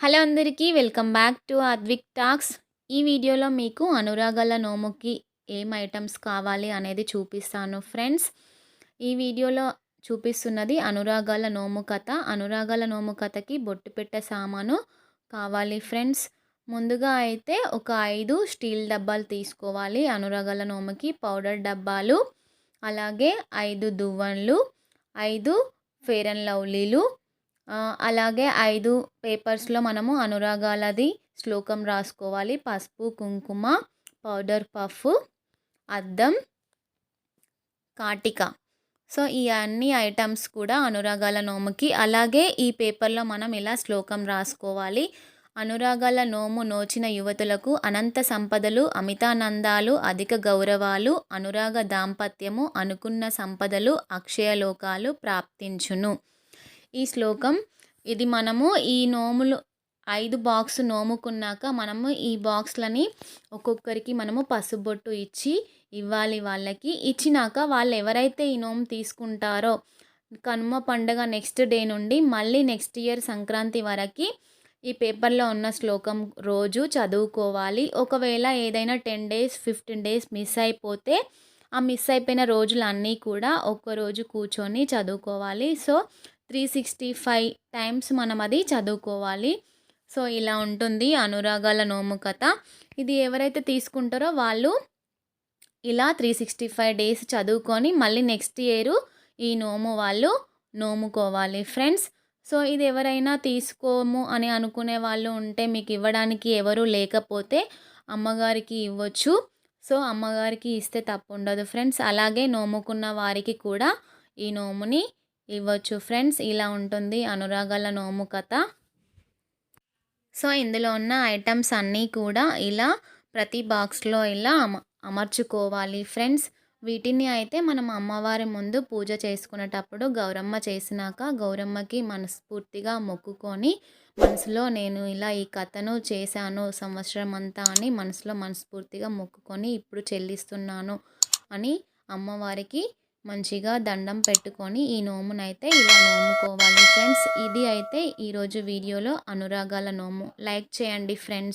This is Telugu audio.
హలో అందరికీ welcome back to Advik talks. ఈ వీడియోలో మీకు అనురాగాల నోముకి ఏం ఐటమ్స్ కావాలి అనేది చూపిస్తాను ఫ్రెండ్స్. ఈ వీడియోలో చూపిస్తున్నది అనురాగాల నోము కథ. అనురాగాల నోము కథకి బొట్టు పెట్టే సామాను కావాలి ఫ్రెండ్స్. ముందుగా అయితే ఒక 5 స్టీల్ డబ్బాలు తీసుకోవాలి. అనురాగాల నోముకి పౌడర్ డబ్బాలు, అలాగే 5 దువ్వన్లు, 5 ఫెయిర్ అండ్ లవ్లీలు, అలాగే 5 పేపర్స్లో మనము అనురాగాలది శ్లోకం రాసుకోవాలి. పసుపు, కుంకుమ, పౌడర్ పఫ్, అద్దం, కాటిక. సో ఈ అన్ని ఐటమ్స్ కూడా అనురాగాల నోముకి. అలాగే ఈ పేపర్లో మనం ఇలా శ్లోకం రాసుకోవాలి. అనురాగాల నోము నోచిన యువతులకు అనంత సంపదలు, అమితానందాలు, అధిక గౌరవాలు, అనురాగ దాంపత్యము, అనుకున్న సంపదలు, అక్షయలోకాలు ప్రాప్తించును. ఈ శ్లోకం ఇది మనము ఈ నోములు 5 బాక్స్ నోముకున్నాక మనము ఈ బాక్స్లని ఒక్కొక్కరికి మనము పసుబొట్టు ఇవ్వాలి. వాళ్ళకి ఇచ్చినాక వాళ్ళు ఎవరైతే ఈ నోము తీసుకుంటారో కనుమ పండుగ నెక్స్ట్ డే నుండి మళ్ళీ నెక్స్ట్ ఇయర్ సంక్రాంతి వరకు ఈ పేపర్లో ఉన్న శ్లోకం రోజు చదువుకోవాలి. ఒకవేళ ఏదైనా 10 days 15 days మిస్ అయిపోతే ఆ మిస్ అయిపోయిన రోజులన్నీ కూడా ఒక్కరోజు కూర్చొని చదువుకోవాలి. సో 365 టైమ్స్ మనం అది చదువుకోవాలి. సో ఇలా ఉంటుంది అనురాగాల నోము కథ. ఇది ఎవరైతే తీసుకుంటారో వాళ్ళు ఇలా 365 days చదువుకొని మళ్ళీ నెక్స్ట్ ఇయర్ ఈ నోము వాళ్ళు నోముకోవాలి ఫ్రెండ్స్. సో ఇది ఎవరైనా తీసుకోము అని అనుకునే వాళ్ళు ఉంటే, మీకు ఇవ్వడానికి ఎవరు లేకపోతే అమ్మగారికి ఇవ్వచ్చు. సో అమ్మగారికి ఇస్తే తప్పు ఉండదు ఫ్రెండ్స్. అలాగే నోముకున్న వారికి కూడా ఈ నోముని ఇవ్వచ్చు ఫ్రెండ్స్. ఇలా ఉంటుంది అనురాగాల నోము కథ. సో ఇందులో ఉన్న ఐటమ్స్ అన్నీ కూడా ఇలా ప్రతి బాక్స్లో ఇలా అమర్చుకోవాలి ఫ్రెండ్స్. వీటిని అయితే మనం అమ్మవారి ముందు పూజ చేసుకునేటప్పుడు గౌరమ్మ చేసినాక గౌరమ్మకి మనస్ఫూర్తిగా మొక్కుకొని మనసులో నేను ఇలా ఈ కథను చేశాను సంవత్సరం అంతా అని మనసులో మనస్ఫూర్తిగా మొక్కుకొని ఇప్పుడు చెల్లిస్తున్నాను అని అమ్మవారికి మంచిగా దండం పెట్టుకొని ఈ నోమునైతే ఇలా నోముకోవాలి ఫ్రెండ్స్. ఇది అయితే ఈరోజు వీడియోలో అనురాగాల నోము. లైక్ చేయండి ఫ్రెండ్స్.